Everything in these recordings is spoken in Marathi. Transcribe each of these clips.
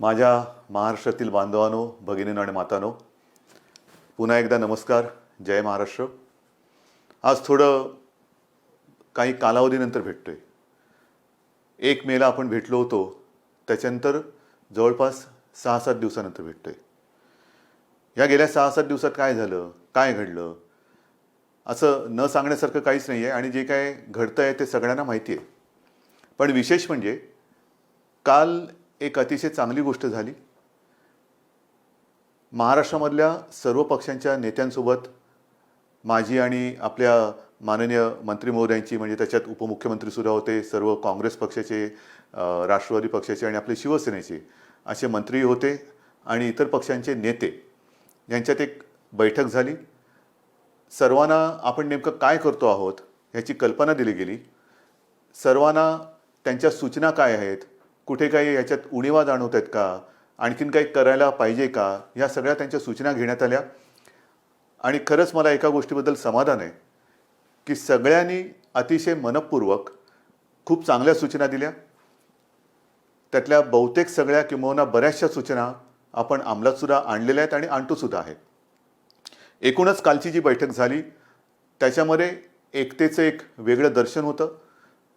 माझ्या महाराष्ट्रातील बांधवांनो, भगिनींनो आणि मातांनो, पुन्हा एकदा नमस्कार. जय महाराष्ट्र. आज थोडं काही कालावधीनंतर भेटतोय. 1 मेला आपण भेटलो होतो, त्याच्यानंतर जवळपास 6-7 दिवसानंतर भेटतोय. या गेल्या 6-7 दिवसात काय झालं, काय घडलं, असं न सांगण्यासारखं काहीच नाही आहे आणि जे काय घडतं आहे ते सगळ्यांना माहिती आहे. पण विशेष म्हणजे काल एक अतिशय चांगली गोष्ट झाली. महाराष्ट्रामधल्या सर्व पक्षांच्या नेत्यांसोबत माझी आणि आपल्या माननीय मंत्री महोदयांची, म्हणजे त्याच्यात उपमुख्यमंत्रीसुद्धा होते, सर्व काँग्रेस पक्षाचे, राष्ट्रवादी पक्षाचे आणि आपले शिवसेनेचे असे मंत्री होते आणि इतर पक्षांचे नेते यांच्यात एक बैठक झाली. सर्वांना आपण नेमकं काय करतो आहोत ह्याची कल्पना दिली गेली. सर्वांना त्यांच्या सूचना काय आहेत, कुठे काही याच्यात उणिवा जाणवत आहेत का, आणखीन काही करायला पाहिजे का, ह्या सगळ्या त्यांच्या सूचना घेण्यात आल्या. आणि खरंच मला एका गोष्टीबद्दल समाधान आहे की सगळ्यांनी अतिशय मनपूर्वक खूप चांगल्या सूचना दिल्या. त्यातल्या बहुतेक सगळ्या किंबहुना बऱ्याचशा सूचना आपण अंमलातसुद्धा आणलेल्या आहेत आणि आणतोसुद्धा आहेत. एकूणच कालची जी बैठक झाली त्याच्यामध्ये एकतेचं एक वेगळं दर्शन होतं.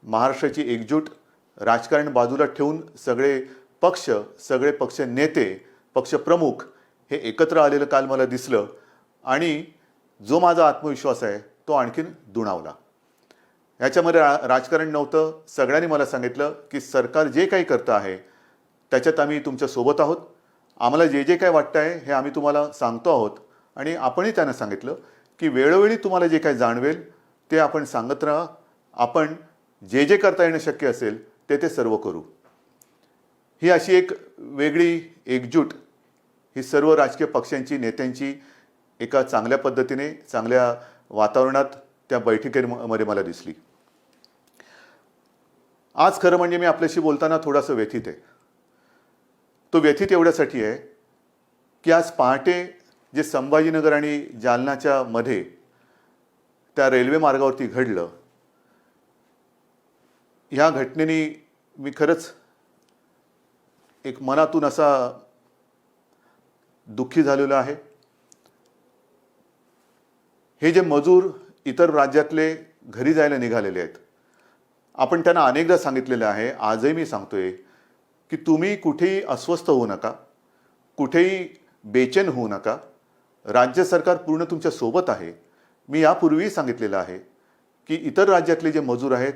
महाराष्ट्राची एकजूट, राजकारण बाजूला ठेवून सगळे पक्ष नेते, पक्षप्रमुख हे एकत्र आलेलं काल मला दिसलं आणि जो माझा आत्मविश्वास आहे तो आणखीन दुणावला. ह्याच्यामध्ये राजकारण नव्हतं. सगळ्यांनी मला सांगितलं की सरकार जे काही करतं आहे त्याच्यात आम्ही तुमच्या सोबत आहोत. आम्हाला जे जे काय वाटतं आहे हे आम्ही तुम्हाला सांगतो आहोत आणि आपणही त्यांना सांगितलं की वेळोवेळी तुम्हाला जे काही जाणवेल ते आपण सांगत राहा. आपण जे जे करता येणं शक्य असेल ते सर्व करू. ही अशी एक वेगळी एकजूट ही सर्व राजकीय पक्षांची, नेत्यांची एका चांगल्या पद्धतीने, चांगल्या वातावरणात त्या बैठकीमध्ये मला दिसली. आज खरं म्हणजे मी आपल्याशी बोलताना थोडासा व्यथित आहे. तो व्यथित एवढ्यासाठी आहे की आज पहाटे जे संभाजीनगर आणि जालन्याच्या मध्ये त्या रेल्वे मार्गावरती घडलं, ह्या घटनेने मी खरंच एक मनातून असा दुःखी झालेलो आहे. हे जे मजूर इतर राज्यातले घरी जायला निघालेले आहेत, आपण त्यांना अनेकदा सांगितलेलं आहे, आजही मी सांगतोय की तुम्ही कुठेही अस्वस्थ होऊ नका, कुठेही बेचैन होऊ नका. राज्य सरकार पूर्ण तुमच्या सोबत आहे. मी यापूर्वीही सांगितलेलं आहे की इतर राज्यातले जे मजूर आहेत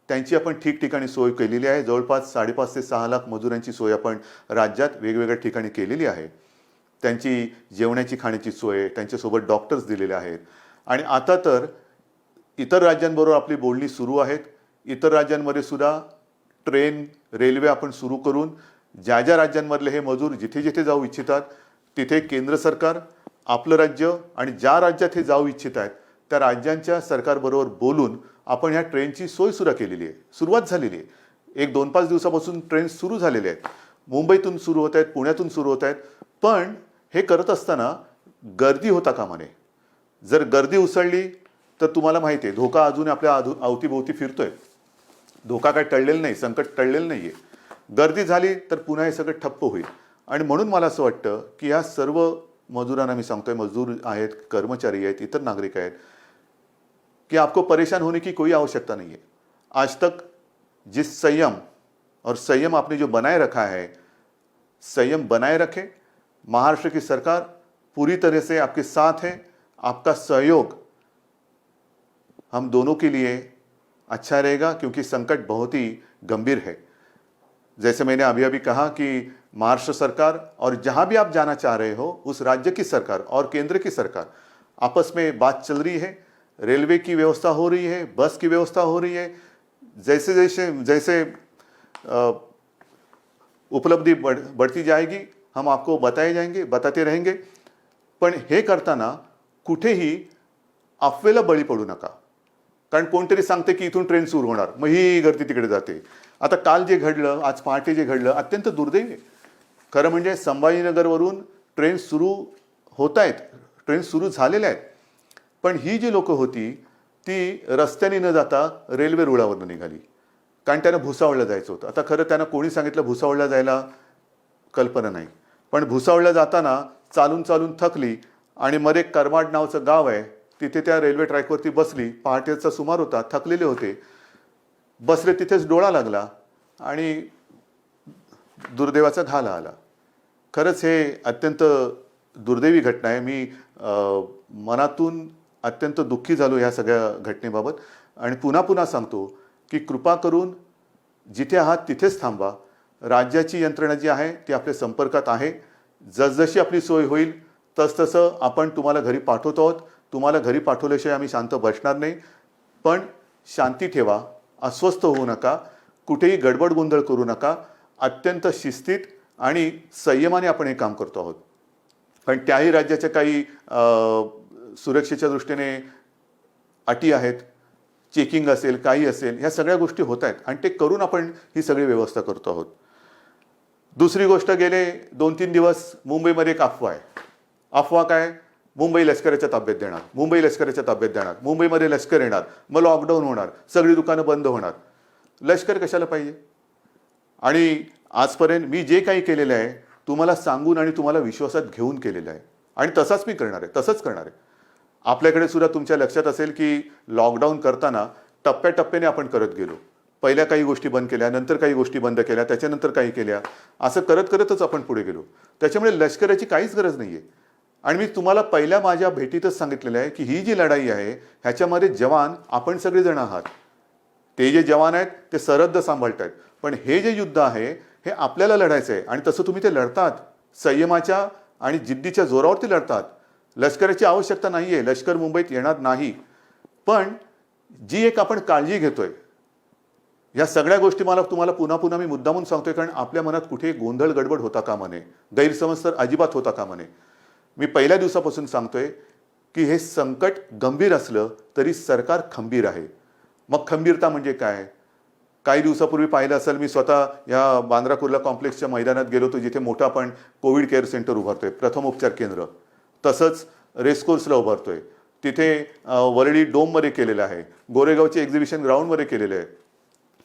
त्यांची आपण ठिकठिकाणी सोय केलेली आहे. जवळपास 5.5 ते 6 लाख मजुरांची सोय आपण राज्यात वेगवेगळ्या ठिकाणी केलेली आहे. त्यांची जेवणाची, खाण्याची सोय, त्यांच्यासोबत डॉक्टर्स दिलेले आहेत. आणि आता तर इतर राज्यांबरोबर आपली बोलणी सुरू आहेत. इतर राज्यांमध्ये सुद्धा ट्रेन, रेल्वे आपण सुरू करून ज्या ज्या राज्यांमधले हे मजूर जिथे जिथे जाऊ इच्छितात तिथे केंद्र सरकार, आपलं राज्य आणि ज्या राज्यात हे जाऊ इच्छित आहेत त्या राज्यांच्या सरकारबरोबर बोलून आपण ह्या ट्रेनची सोयसुद्धा केलेली आहे. सुरुवात झालेली आहे. 1-2-5 दिवसापासून ट्रेन सुरू झालेले आहेत. मुंबईतून सुरू होत आहेत, पुण्यातून सुरू होत आहेत. पण हे करत असताना गर्दी होता कामा नये. जर गर्दी उसळली तर तुम्हाला माहिती आहे धोका अजून आपल्या अवतीभोवती फिरतोय. धोका काय टळलेला नाही, संकट टळलेलं नाही आहे. गर्दी झाली तर पुन्हा हे सगळं ठप्प होईल. आणि म्हणून मला असं वाटतं की या सर्व मजुरांना मी सांगतोय, मजदूर आहेत, कर्मचारी आहेत, इतर नागरिक आहेत, कि आपको परेशान होने की कोई आवश्यकता नहीं है. आज तक जिस संयम आपने जो बनाए रखा है, संयम बनाए रखें. महाराष्ट्र की सरकार पूरी तरह से आपके साथ है. आपका सहयोग हम दोनों के लिए अच्छा रहेगा क्योंकि संकट बहुत ही गंभीर है. जैसे मैंने अभी अभी कहा कि महाराष्ट्र सरकार और जहां भी आप जाना चाह रहे हो उस राज्य की सरकार और केंद्र की सरकार आपस में बात चल रही है. रेलवे की व्यवस्था हो रही है, बस की व्यवस्था हो रही है. जैसे उपलब्धि बढ़ती जाएगी हम आपको बताते रहेंगे. पण हे करताना कुठेही अफवेला बळी पडू नका. कारण कोणतरी सांगते की इथून ट्रेन सुरू होणार, मग ही गर्दी तिकडे जाते. आता काल जे घडलं, आज पहाटे जे घडलं, अत्यंत दुर्दैवी आहे. खरं म्हणजे संभाजीनगरवरून ट्रेन सुरू होत आहेत, ट्रेन सुरू झालेल्या आहेत. पण ही जी लोक होती ती रस्त्याने न जाता रेल्वे रुळावरनं निघाली. कारण त्यांना भुसावळला जायचं होतं. आता खरं त्यांना कोणी सांगितलं भुसावळला जायला, कल्पना नाही. पण भुसावळला जाताना चालून चालून थकली आणि मध्ये एक करमाड नावाचं गाव आहे, तिथे त्या रेल्वे ट्रॅकवरती बसली. पहाटेचा सुमार होता, थकलेले होते, बसले तिथेच डोळा लागला आणि दुर्दैवाचा घाला आला. खरंच हे अत्यंत दुर्दैवी घटना आहे. मी मनातून अत्यंत दुःखी झालो ह्या सगळ्या घटनेबाबत आणि पुन्हा पुन्हा सांगतो की कृपा करून जिथे आहात तिथेच थांबा. राज्याची यंत्रणा जी आहे ती आपल्या संपर्कात आहे. जसजशी आपली सोय होईल तसतसं आपण तुम्हाला घरी पाठवतो आहोत. तुम्हाला घरी पाठवल्याशिवाय आम्ही शांत बसणार नाही. पण शांती ठेवा, अस्वस्थ होऊ नका, कुठेही गडबड गोंधळ करू नका. अत्यंत शिस्तीत आणि संयमाने आपण हे काम करतो आहोत. पण त्याही राज्याच्या काही सुरक्षेच्या दृष्टीने अटी आहेत, चेकिंग असेल, काही असेल, ह्या सगळ्या गोष्टी होत आहेत आणि ते करून आपण ही सगळी व्यवस्था करतो आहोत. दुसरी गोष्ट, गेले 2-3 दिवस मुंबईमध्ये एक अफवा आहे. अफवा काय? मुंबई लष्कराच्या ताब्यात देणार, मुंबई लष्कराच्या ताब्यात देणार, मुंबईमध्ये लष्कर येणार, मग लॉकडाऊन होणार, सगळी दुकानं बंद होणार. लष्कर कशाला पाहिजे? आणि आजपर्यंत मी जे काही केलेलं आहे तुम्हाला सांगून आणि तुम्हाला विश्वासात घेऊन केलेलं आहे आणि तसाच मी करणार आहे, तसंच करणार आहे. आपल्याकडे सुद्धा तुमच्या लक्षात असेल की लॉकडाऊन करताना टप्प्याटप्प्याने आपण करत गेलो. पहिल्या काही गोष्टी बंद केल्या, नंतर काही गोष्टी बंद केल्या, त्याच्यानंतर काही केल्या, असं करत करतच आपण पुढे गेलो. त्याच्यामुळे लष्कराची काहीच गरज नाही आहे. आणि मी तुम्हाला पहिल्या माझ्या भेटीतच सांगितलेलं आहे की ही जी लढाई आहे ह्याच्यामध्ये जवान आपण सगळेजण आहात. ते जे जवान आहेत ते सरहद्द सांभाळत आहेत, पण हे जे युद्ध आहे हे आपल्याला लढायचं आहे आणि तसं तुम्ही ते लढतात. संयमाच्या आणि जिद्दीच्या जोरावरती लढतात. लष्कराची आवश्यकता नाही आहे, लष्कर मुंबईत येणार नाही. पण जी एक आपण काळजी घेतोय, या सगळ्या गोष्टी मला तुम्हाला पुन्हा पुन्हा मी मुद्दामून सांगतोय कारण आपल्या मनात कुठे गोंधळ गडबड होता कामा नये, गैरसमज तर अजिबात होता कामा नये. मी पहिल्या दिवसापासून सांगतोय की हे संकट गंभीर असलं तरी सरकार खंबीर आहे. मग खंबीरता म्हणजे काय? काही दिवसापूर्वी पाहिलं असेल, मी स्वतः या बांद्रा कुर्ला कॉम्प्लेक्सच्या मैदानात गेलो होतो जिथे मोठं आपण कोविड केअर सेंटर उभारतोय, प्रथम उपचार केंद्र. तसंच रेसकोर्सला उभारतोय, तिथे वरळी डोममध्ये केलेलं आहे, गोरेगावचे एक्झिबिशन ग्राउंडमध्ये केलेलं आहे.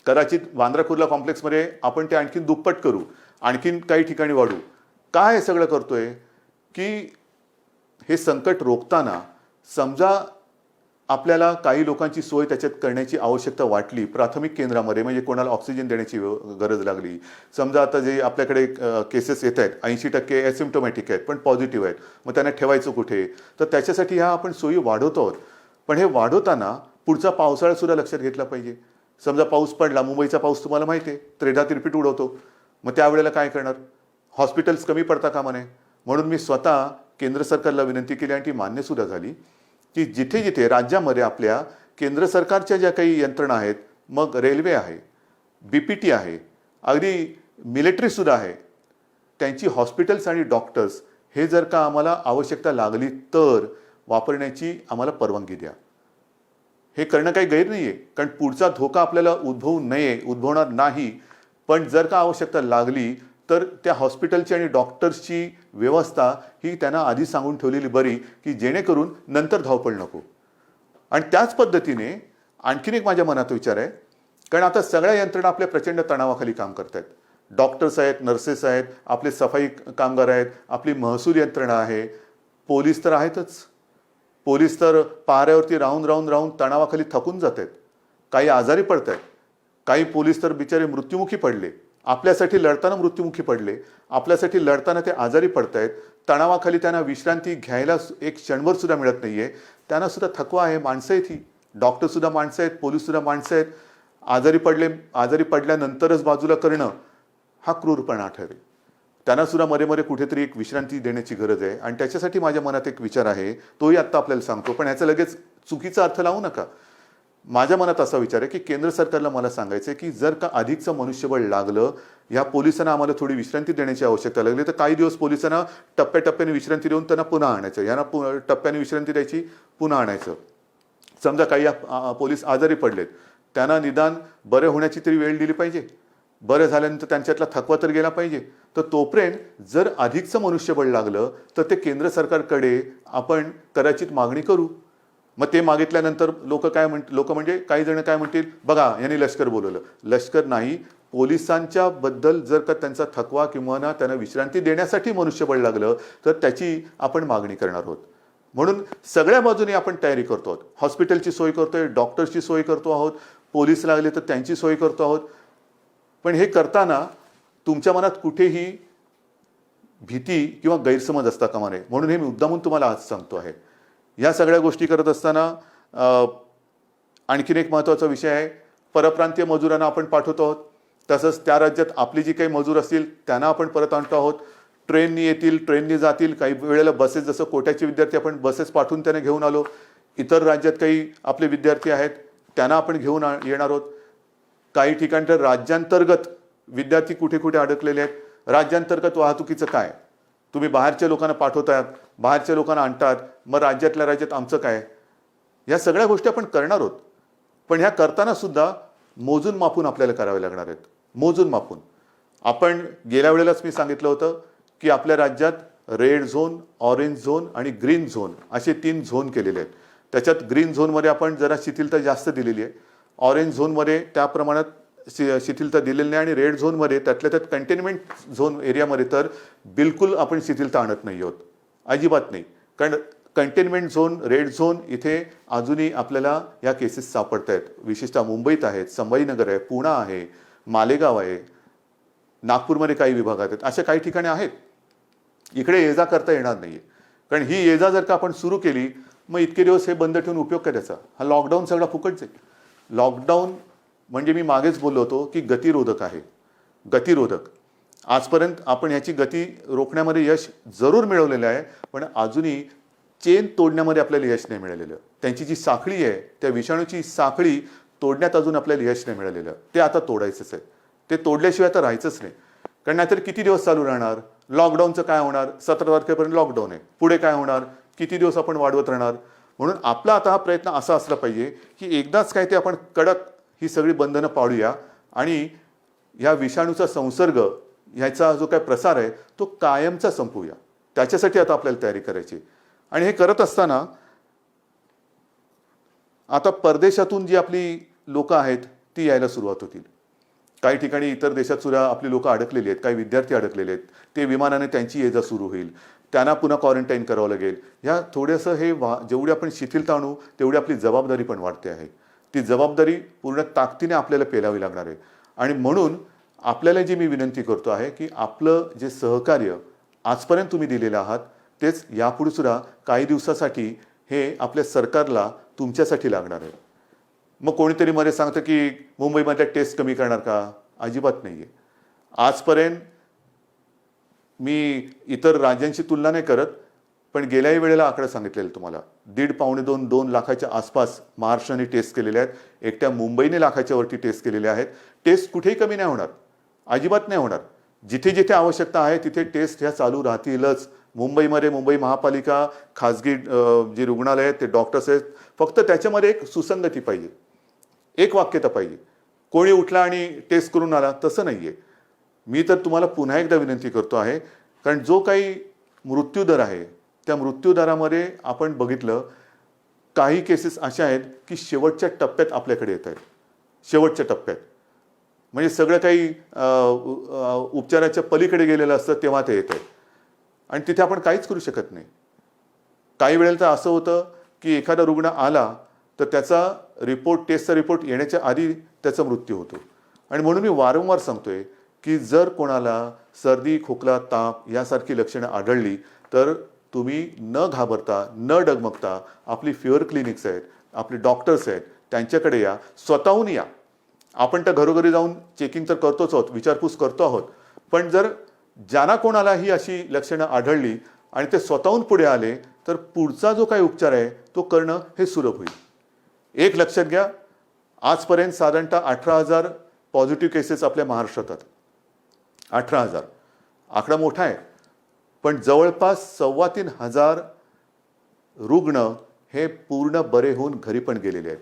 कदाचित बांद्रा कुर्ला कॉम्प्लेक्समध्ये आपण ते आणखीन दुप्पट करू, आणखीन काही ठिकाणी वाढू. काय हे सगळं करतोय की हे संकट रोखताना समजा आपल्याला काही लोकांची सोय त्याच्यात करण्याची आवश्यकता वाटली, प्राथमिक केंद्रामध्ये म्हणजे कोणाला ऑक्सिजन देण्याची गरज लागली, समजा आता जे आपल्याकडे केसेस येत आहेत 80% ॲसिम्प्टोमॅटिक आहेत पण पॉझिटिव्ह आहेत, मग त्यांना ठेवायचं कुठे? तर त्याच्यासाठी ह्या आपण सोयी वाढवतो आहोत. पण हे वाढवताना पुढचा पावसाळासुद्धा लक्षात घेतला पाहिजे. समजा पाऊस पडला, मुंबईचा पाऊस तुम्हाला माहिती आहे, त्रेधा तिरपीट उडवतो, मग त्यावेळेला काय करणार? हॉस्पिटल्स कमी पडता कामा नये. म्हणून मी स्वतः केंद्र सरकारला विनंती केली आणि ती मान्यसुद्धा झाली की जिथे जिथे राज्यामध्ये आपल्या केंद्र सरकारच्या ज्या काही यंत्रणा आहेत, मग रेल्वे आहे, BPT आहे, अगदी मिलिटरीसुद्धा आहे, त्यांची हॉस्पिटल्स आणि डॉक्टर्स हे जर का आम्हाला आवश्यकता लागली तर वापरण्याची आम्हाला परवानगी द्या. हे करणं काही गैर नाही आहे, कारण पुढचा धोका आपल्याला उद्भवू नये, उद्भवणार नाही. पण जर का आवश्यकता लागली तर त्या हॉस्पिटलची आणि डॉक्टर्सची व्यवस्था ही त्यांना आधी सांगून ठेवलेली बरी की जेणेकरून नंतर धावपळ नको. आणि त्याच पद्धतीने आणखीन एक माझ्या मनात विचार आहे, कारण आता सगळ्या यंत्रणा आपल्या प्रचंड तणावाखाली काम करत आहेत. डॉक्टर्स आहेत, नर्सेस आहेत, आपले सफाई कामगार आहेत, आपली महसूल यंत्रणा आहे, पोलीस तर आहेतच. पोलीस तर पाऱ्यावरती राहून राहून राहून तणावाखाली थकून जात आहेत, काही आजारी पडत आहेत, काही पोलीस तर बिचारे मृत्युमुखी पडले, आपल्यासाठी लढताना मृत्युमुखी पडले, आपल्यासाठी लढताना ते आजारी पडत आहेत. तणावाखाली त्यांना विश्रांती घ्यायला एक क्षणभर सुद्धा मिळत नाहीये. त्यांना सुद्धा थकवा आहे. माणसं आहेत, ही डॉक्टरसुद्धा माणसं आहेत, पोलीससुद्धा माणसं आहेत. आजारी पडल्यानंतरच बाजूला करणं हा क्रूरपणा ठरेल. त्यांना सुद्धा मध्ये मध्ये कुठेतरी एक विश्रांती देण्याची गरज आहे आणि त्याच्यासाठी माझ्या मनात एक विचार आहे, तोही आत्ता आपल्याला सांगतो. पण ह्याचा लगेच चुकीचा अर्थ लावू नका. माझ्या मनात असा विचार आहे की केंद्र सरकारला मला सांगायचं आहे की जर का अधिकचं मनुष्यबळ लागलं, ह्या पोलिसांना आम्हाला थोडी विश्रांती देण्याची आवश्यकता लागली तर काही दिवस पोलिसांना टप्प्याटप्प्याने विश्रांती देऊन त्यांना पुन्हा आणायचं, यांना टप्प्याने विश्रांती द्यायची, पुन्हा आणायचं. समजा काही पोलीस आजारी पडलेत, त्यांना निदान बरे होण्याची तरी वेळ दिली पाहिजे. बरं झाल्यानंतर त्यांच्यातला थकवा तर गेला पाहिजे. तर तोपर्यंत जर अधिकचं मनुष्यबळ लागलं तर ते केंद्र सरकारकडे आपण कदाचित मागणी करू. मग ते मागितल्यानंतर लोक म्हणजे काही जण काय म्हणतील, बघा यांनी लष्कर बोलवलं. लष्कर नाही, पोलिसांच्या बद्दल जर का त्यांचा थकवा किंवा ना त्यांना विश्रांती देण्यासाठी मनुष्यबळ लागलं तर त्याची आपण मागणी करणार आहोत. म्हणून सगळ्या बाजूने आपण तयारी करतो आहोत. हॉस्पिटलची सोय करतोय, डॉक्टर्सची सोय करतो आहोत, पोलीस लागले तर त्यांची सोय करतो आहोत. पण हे करताना तुमच्या मनात कुठेही भीती किंवा गैरसमज असता कामा नये, म्हणून हे मी मुद्दामून तुम्हाला आज सांगतो आहे. या सगळ्या गोष्टी करत असताना आणखीन एक महत्त्वाचा विषय आहे, परप्रांतीय मजुरांना आपण पाठवतो आहोत. तसंच त्या राज्यात आपली जी काही मजूर असतील त्यांना आपण परत आणतो आहोत. ट्रेननी येतील, ट्रेननी जातील, काही वेळेला बसेस, जसं कोट्याचे विद्यार्थी आपण बसेस पाठवून त्यांना घेऊन आलो. इतर राज्यात काही आपले विद्यार्थी आहेत त्यांना आपण घेऊन येणार आहोत. काही ठिकाणी तर राज्यांतर्गत विद्यार्थी कुठे कुठे अडकलेले आहेत. राज्यांतर्गत वाहतुकीचं काय, तुम्ही बाहेरच्या लोकांना पाठवतात, बाहेरच्या लोकांना आणतात, मग राज्यातल्या राज्यात आमचं काय, या सगळ्या गोष्टी आपण करणार आहोत. पण ह्या करताना सुद्धा मोजून मापून आपल्याला करावे लागणार आहेत. मोजून मापून. आपण गेल्या वेळेलाच मी सांगितलं होतं की आपल्या राज्यात रेड झोन, ऑरेंज झोन आणि ग्रीन झोन असे 3 झोन केलेले आहेत. त्याच्यात ग्रीन झोनमध्ये आपण जरा शिथिलता जास्त दिलेली आहे, ऑरेंज झोनमध्ये त्या प्रमाणात शिथिलता दिलेली नाही, आणि रेड झोनमध्ये त्यातल्या त्यात कंटेनमेंट झोन एरियामध्ये तर बिलकुल आपण शिथिलता आणत नाही आहोत, अजिबात नाही. कारण कंटेनमेंट झोन, रेड झोन इथे अजूनही आपल्याला या केसेस सापडत आहेत. विशेषतः मुंबईत आहेत, संभाजीनगर आहे, पुणे आहे, मालेगाव आहे, नागपूरमध्ये काही विभागात आहेत, अशा काही ठिकाणी आहेत. इकडे ये जा करता येणार नाहीये. कारण ही ये जा जर का आपण सुरू केली मग इतके दिवस हे बंद ठेवून उपयोग काय त्याचा. हा लॉकडाऊन सगळा फुकटच आहे. लॉकडाऊन म्हणजे मी मागेच बोललो होतो की गतिरोधक आहे, गतिरोधक. आजपर्यंत आपण याची गती रोखण्यामध्ये यश जरूर मिळवलेलं आहे, पण अजूनही चेन तोडण्यामध्ये आपल्याला यश नाही मिळालेलं. त्यांची जी साखळी आहे, त्या विषाणूची साखळी तोडण्यात अजून आपल्याला यश नाही मिळालेलं. ते आता तोडायचंच आहे. ते तोडल्याशिवाय आता राहायचंच नाही. कारण नाहीतर किती दिवस चालू राहणार. लॉकडाऊनचं काय होणार, 17 तारखेपर्यंत लॉकडाऊन आहे, पुढे काय होणार, किती दिवस आपण वाढवत राहणार. म्हणून आपला आता हा प्रयत्न असा असला पाहिजे की एकदाच काय ते आपण कडक ही सगळी बंधनं पाळूया आणि या विषाणूचा संसर्ग, ह्याचा जो काय प्रसार आहे तो कायमचा संपवूया. त्याच्यासाठी आता आपल्याला तयारी करायची. आणि हे करत असताना आता परदेशातून जी आपली लोक आहेत ती यायला सुरुवात होतील. काही ठिकाणी इतर देशात सुद्धा आपली लोक अडकलेली आहेत, काही विद्यार्थी अडकलेले आहेत. ते विमानाने त्यांची ये जा सुरू होईल, त्यांना पुन्हा क्वारंटाईन करावं लागेल. ह्या थोडंसं हे जेवढी आपण शिथिलता आणू तेवढी आपली जबाबदारी पण वाढते आहे. ती जबाबदारी पूर्ण ताकदीने आपल्याला पेलावी लागणार आहे. आणि म्हणून आपल्याला जी मी विनंती करतो आहे की आपलं जे सहकार्य आजपर्यंत तुम्ही दिलेलं आहात तेच यापुढे सुद्धा काही दिवसासाठी हे आपल्या सरकारला तुमच्यासाठी लागणार आहे. मग कोणीतरी मध्ये सांगतं की मुंबईमधल्या टेस्ट कमी करणार का, अजिबात नाही आहे. आजपर्यंत मी इतर राज्यांची तुलना नाही करत, पण गेल्याही वेळेला आकडा सांगितलेला तुम्हाला, 1.5-2 लाखाच्या आसपास महाराष्ट्राने टेस्ट केलेले आहेत. एकट्या मुंबईने लाखाच्या वरती टेस्ट केलेले आहेत. टेस्ट कुठेही कमी नाही होणार, अजिबात नाही होणार. जिथे जिथे आवश्यकता आहे तिथे टेस्ट ह्या चालू राहतीलच. मुंबईमध्ये मुंबई महापालिका, खाजगी जे रुग्णालय आहेत, ते डॉक्टर्स आहेत, फक्त त्याच्यामध्ये एक सुसंगती पाहिजे, एक वाक्यता पाहिजे. कोणी उठला आणि टेस्ट करून आला तसं नाही आहे. मी तर तुम्हाला पुन्हा एकदा विनंती करतो आहे, कारण जो काही मृत्यूदर आहे त्या मृत्यूदरामध्ये आपण बघितलं काही केसेस अशा आहेत की शेवटच्या टप्प्यात आपल्याकडे येत आहेत. शेवटच्या टप्प्यात म्हणजे सगळं काही उपचाराच्या पलीकडे गेलेलं असतं तेव्हा ते येत आहेत आणि तिथे आपण काहीच करू शकत नाही. काही वेळेला तर असं होतं की एखादा रुग्ण आला तर त्याचा रिपोर्ट, टेस्टचा रिपोर्ट येण्याच्या आधी त्याचा मृत्यू होतो. आणि म्हणून मी वारंवार सांगतोय की जर कोणाला सर्दी, खोकला, ताप यासारखी लक्षणं आढळली तर तुम्ही न घाबरता, न डगमगता आपली फिअर क्लिनिक्स आहेत, आपले डॉक्टर्स आहेत, त्यांच्याकडे या, स्वतःहून या. आपण तर घरोघरी जाऊन चेकिंग तर करतोच आहोत, विचारपूस करतो आहोत, पण जर ज्यांना कोणालाही अशी लक्षणं आढळली आणि ते स्वतःहून पुढे आले तर पुढचा जो काही उपचार आहे तो करणं हे सुलभ होईल. एक लक्षात घ्या, आजपर्यंत साधारणतः 18,000 पॉझिटिव्ह केसेस आपल्या महाराष्ट्रात आहेत. 18,000 आकडा मोठा आहे, पण जवळपास 3,2500 रुग्ण हे पूर्ण बरे होऊन घरी पण गेलेले आहेत.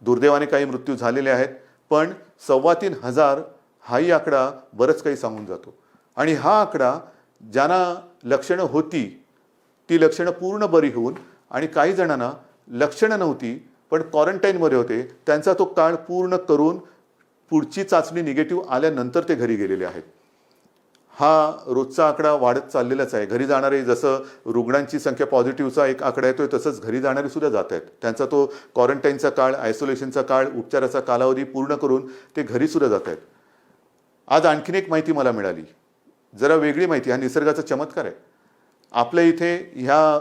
दुर्दैवाने काही मृत्यू झालेले आहेत, पण 3,2500 हाही आकडा बरंच काही सांगून जातो. आणि हा आकडा ज्यांना लक्षणं होती ती लक्षणं पूर्ण बरी होऊन आणि काही जणांना लक्षणं नव्हती पण क्वारंटाईनमध्ये होते, त्यांचा तो काळ पूर्ण करून पुढची चाचणी निगेटिव्ह आल्यानंतर ते घरी गेलेले आहेत. हा रोजचा आकडा वाढत चाललेलाच आहे. घरी जाणारे, जसं रुग्णांची संख्या पॉझिटिव्हचा एक आकडा येतोय तसंच घरी जाणारे सुद्धा जात आहेत. त्यांचा तो क्वारंटाईनचा काळ, आयसोलेशनचा काळ, उपचाराचा कालावधी पूर्ण करून ते घरी सुद्धा जात आहेत. आज आणखीन एक माहिती मला मिळाली, जरा वेगळी माहिती. हा निसर्गाचा चमत्कार आहे. आपल्या इथे ह्या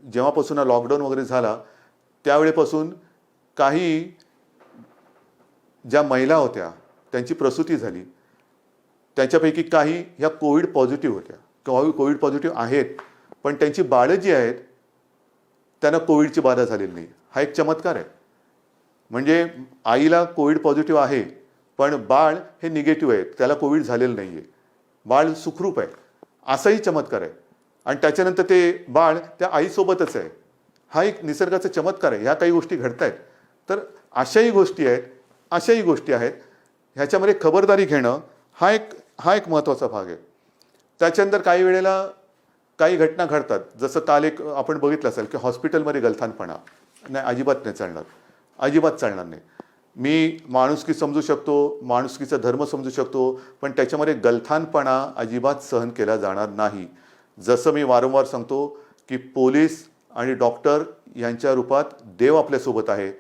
जेव्हापासून हा लॉकडाऊन वगैरे झाला त्यावेळेपासून काही ज्या महिला होत्या त्यांची प्रसूती झाली, त्यांच्यापैकी काही ह्या कोविड पॉझिटिव्ह होत्या, कोविड पॉझिटिव्ह आहेत, पण त्यांची बाळं जी आहेत त्यांना कोविडची बाधा झालेली नाही. हा एक चमत्कार आहे. म्हणजे आईला कोविड पॉझिटिव्ह आहे पण बाळ हे निगेटिव्ह आहे, त्याला कोविड झालेलं नाही आहे, बाळ सुखरूप आहे, असाही चमत्कार आहे. आणि त्याच्यानंतर ते बाळ त्या आईसोबतच आहे. हा एक निसर्गाचा चमत्कार आहे. ह्या काही गोष्टी घडत आहेत. तर अशाही गोष्टी आहेत. ह्याच्यामध्ये खबरदारी घेणं हा एक महत्त्वाचा भाग आहे. त्याच्यानंतर काही वेळेला काही घटना घडतात, जसं काल एक आपण बघितलं असेल की हॉस्पिटलमध्ये गलथानपणा. नाही, अजिबात नाही चालणार, अजिबात चालणार नाही. मी माणुसकी समजू शकतो, माणुसकीचा धर्म समजू शकतो, पण त्याच्यामध्ये गलथानपणा अजिबात सहन केला जाणार नाही. जसं मी वारंवार सांगतो की पोलीस आणि डॉक्टर यांच्या रूपात देव आपल्यासोबत आहे.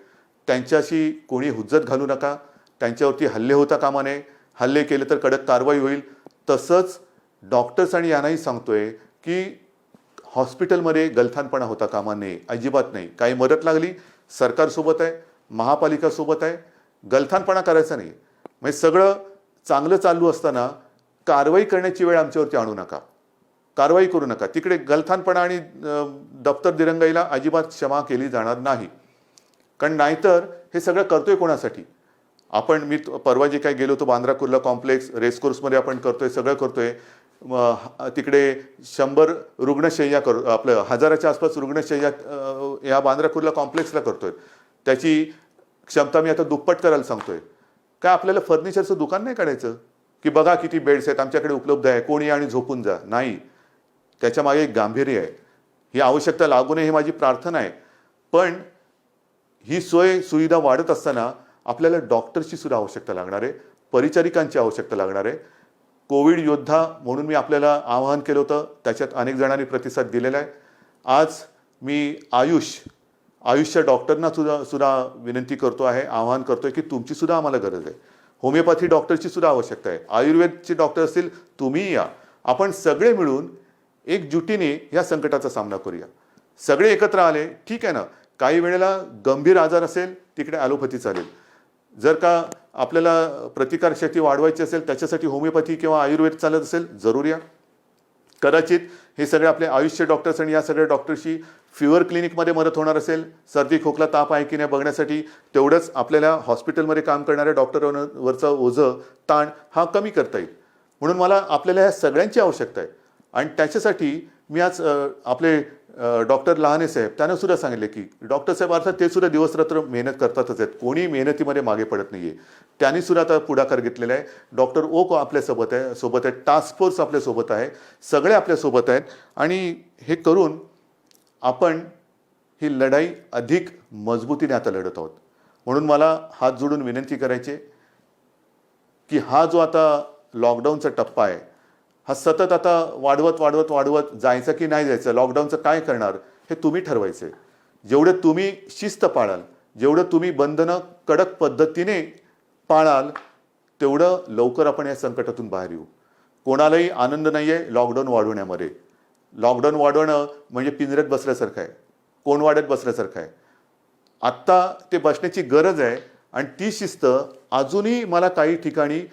त्यांच्याशी कोणी हुज्जत घालू नका, त्यांच्यावरती हल्ले होता कामा नये. हल्ले केले तर कडक कारवाई होईल. तसंच डॉक्टर्स आणि यांनाही सांगतोय की हॉस्पिटलमध्ये गलथानपणा होता कामा नये, अजिबात नाही. काही मदत लागली सरकारसोबत आहे, महापालिकासोबत आहे, गलथानपणा करायचा नाही. म्हणजे सगळं चांगलं चालू असताना कारवाई करण्याची वेळ आमच्यावरती आणू नका, कारवाई करू नका. तिकडे गलथानपणा आणि दप्तर दिरंगाईला अजिबात क्षमा केली जाणार नाही. कारण नाहीतर हे सगळं करतोय कोणासाठी? मी परवा जे काही गेलो होतो बांद्रा कुर्ला कॉम्प्लेक्स रेसकोर्समध्ये आपण करतोय, सगळं करतोय. तिकडे 100 रुग्णशय्या आपलं 1000च्या आसपास रुग्णशय्या या बांद्रा कुर्ला कॉम्प्लेक्सला करतोय. त्याची क्षमता मी आता दुप्पट करायला सांगतोय. काय आपल्याला फर्निचरचं दुकान नाही काढायचं की बघा किती बेड्स आहेत आमच्याकडे उपलब्ध आहे, कोणी आणि झोपून जा? नाही, त्याच्या मागे एक गांभीर्य आहे. ही आवश्यकता लागू नये ही माझी प्रार्थना आहे. पण ही सोय सुविधा वाढत असताना आपल्याला डॉक्टरची सुद्धा आवश्यकता लागणार आहे, परिचारिकांची आवश्यकता लागणार आहे. कोविड योद्धा म्हणून मी आपल्याला आवाहन केलं होतं, त्याच्यात अनेक जणांनी प्रतिसाद दिलेला आहे. आज मी आयुषच्या डॉक्टरना सुद्धा विनंती करतो आहे, आवाहन करतोय की तुमची सुद्धा आम्हाला गरज आहे. होमिओपॅथी डॉक्टरची सुद्धा आवश्यकता आहे. आयुर्वेदचे डॉक्टर असतील, तुम्ही या. आपण सगळे मिळून एकजुटीने या संकटाचा सामना करूया. सगळे एकत्र आले, ठीक आहे ना. काही वेळेला गंभीर आजार असेल तिकडे ॲलोपॅथी चालेल. जर का आपल्याला प्रतिकारशक्ती वाढवायची असेल त्याच्यासाठी होमिओपॅथी किंवा आयुर्वेद चालत असेल, जरूर या. कदाचित हे सगळे आपले आयुषचे डॉक्टर्स आणि या सगळ्या डॉक्टरशी फिवर क्लिनिकमध्ये मदत होणार असेल, सर्दी खोकला ताप आहे की नाही बघण्यासाठी, तेवढंच आपल्याला हॉस्पिटलमध्ये काम करणाऱ्या डॉक्टरांवरचा ओझं ताण हा कमी करता येईल. म्हणून मला आपल्याला ह्या सगळ्यांची आवश्यकता आहे. आणि त्याच्यासाठी मी आज आपले डॉक्टर लहाने साहेब त्यांना सुद्धा सांगितले की डॉक्टर साहेब अर्थात ते सुद्धा दिवसरात्र मेहनत करतातच आहेत, कोणी मेहनतीमध्ये मागे पडत नाही आहे. त्यांनी सुद्धा आता पुढाकार घेतलेला आहे. डॉक्टर ओक आपल्यासोबत आहे, टास्क फोर्स आपल्यासोबत आहे, सगळे आपल्यासोबत आहेत. आणि हे करून आपण ही लढाई अधिक मजबूतीने आता लढत आहोत. म्हणून मला हात जोडून विनंती करायची की हा जो आता लॉकडाऊनचा टप्पा आहे हा सतत आता वाढवत जायचं की नाही जायचं, लॉकडाऊनचं काय करणार हे तुम्ही ठरवायचं आहे. जेवढं तुम्ही शिस्त पाळाल, जेवढं तुम्ही बंधनं कडक पद्धतीने पाळाल, तेवढं लवकर आपण या संकटातून बाहेर येऊ. कोणालाही आनंद नाही आहे लॉकडाऊन वाढवण्यामध्ये. लॉकडाऊन वाढवणं म्हणजे पिंजऱ्यात बसल्यासारखं आहे, कोण वाड्यात बसल्यासारखं आहे. आत्ता ते बसण्याची गरज आहे आणि ती शिस्त अजूनही मला काही ठिकाणी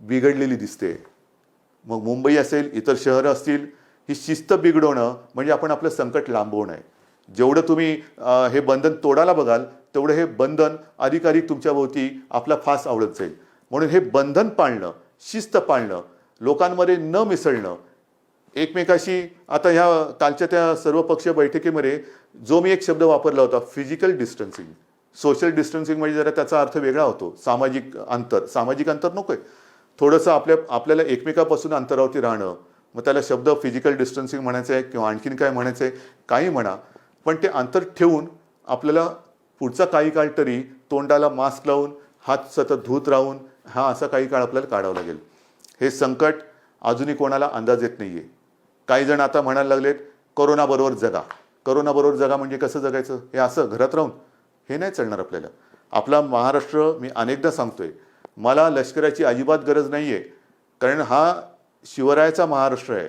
बिघडलेली दिसते. मग मुंबई असेल, इतर शहरं असतील, ही शिस्त बिघडवणं म्हणजे आपण आपलं संकट लांबवणं आहे. जेवढं तुम्ही हे बंधन तोडायला बघाल तेवढं हे बंधन अधिकाधिक तुमच्याभोवती आपला फास आवडत जाईल. म्हणून हे बंधन पाळणं, शिस्त पाळणं, लोकांमध्ये न मिसळणं, एकमेकाशी आता ह्या कालच्या त्या सर्वपक्षीय बैठकीमध्ये जो मी एक शब्द वापरला होता, फिजिकल डिस्टन्सिंग. सोशल डिस्टन्सिंग म्हणजे जरा त्याचा अर्थ वेगळा होतो, सामाजिक अंतर नको आहे. थोडंसं आपल्याला एकमेकापासून अंतरावरती राहणं, मग त्याला शब्द फिजिकल डिस्टन्सिंग म्हणायचं आहे किंवा आणखीन काय म्हणायचं आहे, काही म्हणा, पण ते अंतर ठेवून आपल्याला पुढचा काही काळ तरी तोंडाला मास्क लावून हात सतत धुत राहून हा असा काही काळ आपल्याला काढावा लागेल. हे संकट अजूनही कोणाला अंदाज येत नाही आहे. काही जण आता म्हणायला लागलेत कोरोनाबरोबर जगा. कोरोनाबरोबर जगा म्हणजे कसं जगायचं? हे असं घरात राहून? हे नाही चालणार आपल्याला. आपला महाराष्ट्र, मी अनेकदा सांगतोय, मला लष्कराची अजिबात गरज नाही आहे. कारण हा शिवरायाचा महाराष्ट्र आहे.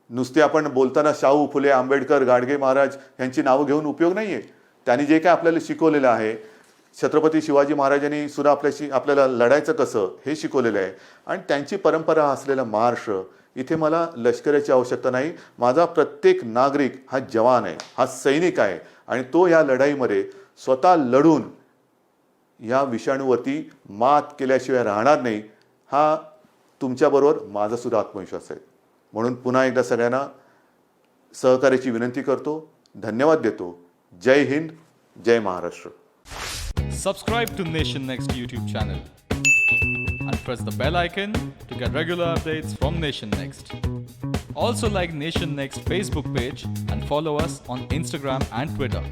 नुसते आपण बोलताना शाहू फुले, आंबेडकर, गाडगे महाराज यांची नावं घेऊन उपयोग नाही आहे. त्यांनी जे काय आपल्याला शिकवलेलं आहे, छत्रपती शिवाजी महाराजांनी सुद्धा आपल्याला लढायचं कसं हे शिकवलेलं आहे. आणि त्यांची परंपरा असलेला महाराष्ट्र, इथे मला लष्कराची आवश्यकता नाही. माझा प्रत्येक नागरिक हा जवान आहे, हा सैनिक आहे आणि तो या लढाईमध्ये स्वतः लढून या विषाणूवरती मात केल्याशिवाय राहणार नाही. हा तुमच्याबरोबर माझा सुद्धा आत्मविश्वास आहे. म्हणून पुन्हा एकदा सगळ्यांना सहकार्याची विनंती करतो. धन्यवाद देतो. जय हिंद, जय Maharashtra. Subscribe to Nation Next YouTube channel and press the bell icon to get regular updates from Nation Next. Also like Nation Next Facebook page and follow us on Instagram and Twitter.